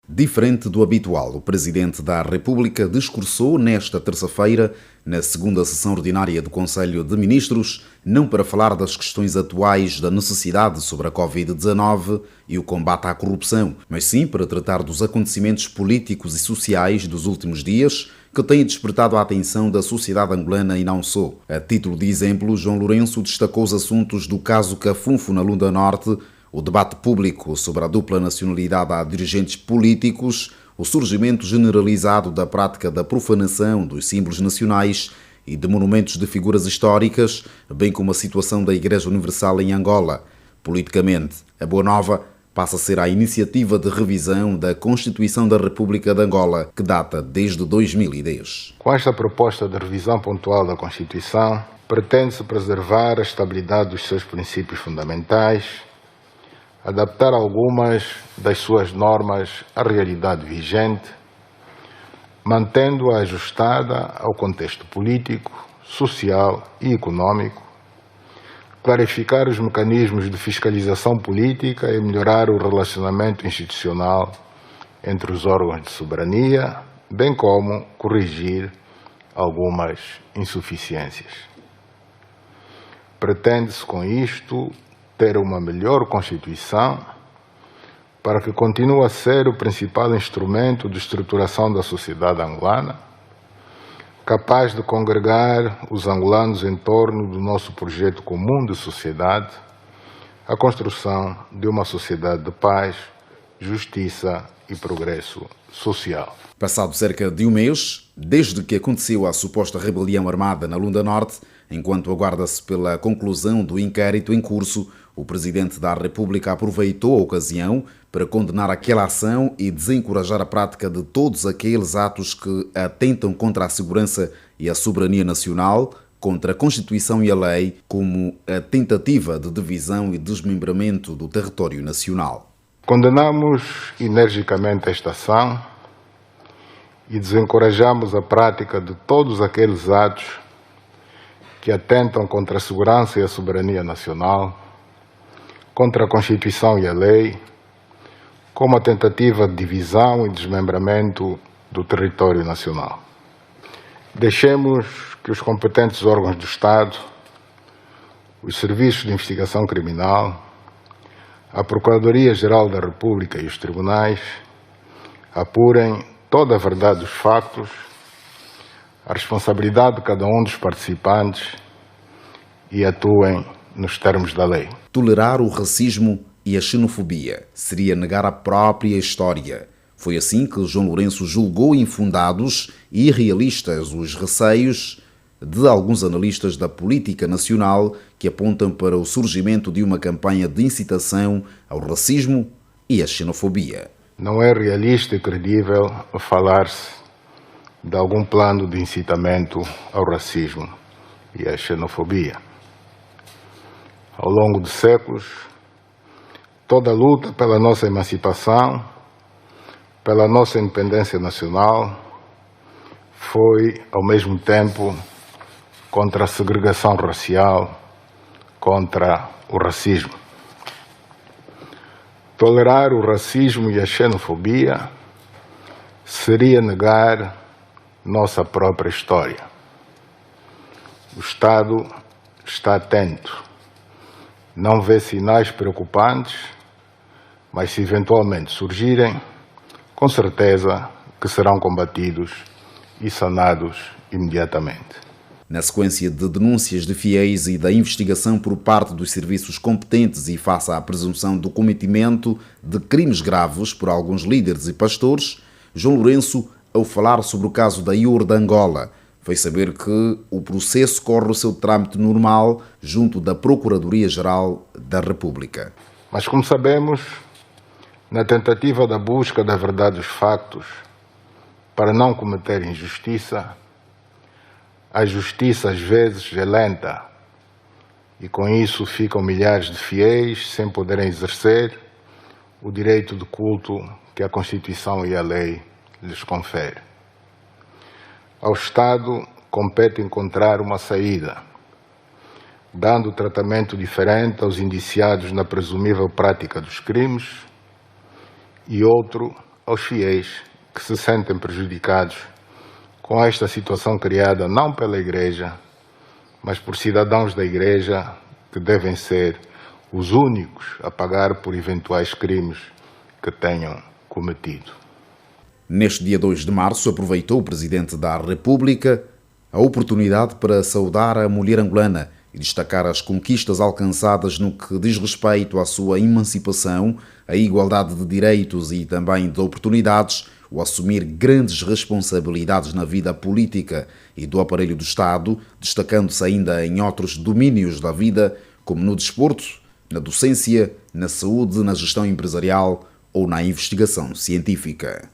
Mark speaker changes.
Speaker 1: Diferente do habitual, o Presidente da República discursou nesta terça-feira, na segunda sessão ordinária do Conselho de Ministros, não para falar das questões atuais da necessidade sobre a Covid-19 e o combate à corrupção, mas sim para tratar dos acontecimentos políticos e sociais dos últimos dias que têm despertado a atenção da sociedade angolana e não só. A título de exemplo, João Lourenço destacou os assuntos do caso Cafunfo na Lunda Norte, o debate público sobre a dupla nacionalidade a dirigentes políticos, o surgimento generalizado da prática da profanação dos símbolos nacionais e de monumentos de figuras históricas, bem como a situação da Igreja Universal em Angola. Politicamente, a boa nova passa a ser a iniciativa de revisão da Constituição da República de Angola, que data desde 2010.
Speaker 2: Com esta proposta de revisão pontual da Constituição, pretende-se preservar a estabilidade dos seus princípios fundamentais, adaptar algumas das suas normas à realidade vigente, mantendo-a ajustada ao contexto político, social e econômico, clarificar os mecanismos de fiscalização política e melhorar o relacionamento institucional entre os órgãos de soberania, bem como corrigir algumas insuficiências. Pretende-se com isto ter uma melhor Constituição para que continue a ser o principal instrumento de estruturação da sociedade angolana, capaz de congregar os angolanos em torno do nosso projeto comum de sociedade, a construção de uma sociedade de paz, justiça e progresso social.
Speaker 1: Passado cerca de um mês, desde que aconteceu a suposta rebelião armada na Lunda Norte, enquanto aguarda-se pela conclusão do inquérito em curso, o Presidente da República aproveitou a ocasião para condenar aquela ação e desencorajar a prática de todos aqueles atos que atentam contra a segurança e a soberania nacional, contra a Constituição e a lei, como a tentativa de divisão e desmembramento do território nacional.
Speaker 2: Condenamos energicamente esta ação e desencorajamos a prática de todos aqueles atos que atentam contra a segurança e a soberania nacional, contra a Constituição e a lei, como a tentativa de divisão e desmembramento do território nacional. Deixemos que os competentes órgãos do Estado, os serviços de investigação criminal, a Procuradoria-Geral da República e os tribunais apurem toda a verdade dos factos, a responsabilidade de cada um dos participantes e atuem nos termos da lei.
Speaker 1: Tolerar o racismo e a xenofobia seria negar a própria história. Foi assim que João Lourenço julgou infundados e irrealistas os receios de alguns analistas da política nacional que apontam para o surgimento de uma campanha de incitação ao racismo e à xenofobia.
Speaker 2: Não é realista e credível falar-se de algum plano de incitamento ao racismo e à xenofobia. Ao longo de séculos, toda a luta pela nossa emancipação, pela nossa independência nacional, foi, ao mesmo tempo, contra a segregação racial, contra o racismo. Tolerar o racismo e a xenofobia seria negar nossa própria história. O Estado está atento, não vê sinais preocupantes, mas se eventualmente surgirem, com certeza que serão combatidos e sanados imediatamente.
Speaker 1: Na sequência de denúncias de fiéis e da investigação por parte dos serviços competentes e face à presunção do cometimento de crimes graves por alguns líderes e pastores, João Lourenço, ao falar sobre o caso da IUR de Angola, fez saber que o processo corre o seu trâmite normal junto da Procuradoria-Geral da República.
Speaker 2: Mas, como sabemos, na tentativa da busca da verdade dos factos, para não cometer injustiça, a justiça às vezes é lenta e com isso ficam milhares de fiéis sem poderem exercer o direito de culto que a Constituição e a lei lhes confere. Ao Estado compete encontrar uma saída, dando tratamento diferente aos indiciados na presumível prática dos crimes e outro aos fiéis que se sentem prejudicados com esta situação criada não pela Igreja, mas por cidadãos da Igreja que devem ser os únicos a pagar por eventuais crimes que tenham cometido.
Speaker 1: Neste dia 2 de março, aproveitou o Presidente da República a oportunidade para saudar a mulher angolana e destacar as conquistas alcançadas no que diz respeito à sua emancipação, a igualdade de direitos e também de oportunidades, o assumir grandes responsabilidades na vida política e do aparelho do Estado, destacando-se ainda em outros domínios da vida, como no desporto, na docência, na saúde, na gestão empresarial ou na investigação científica.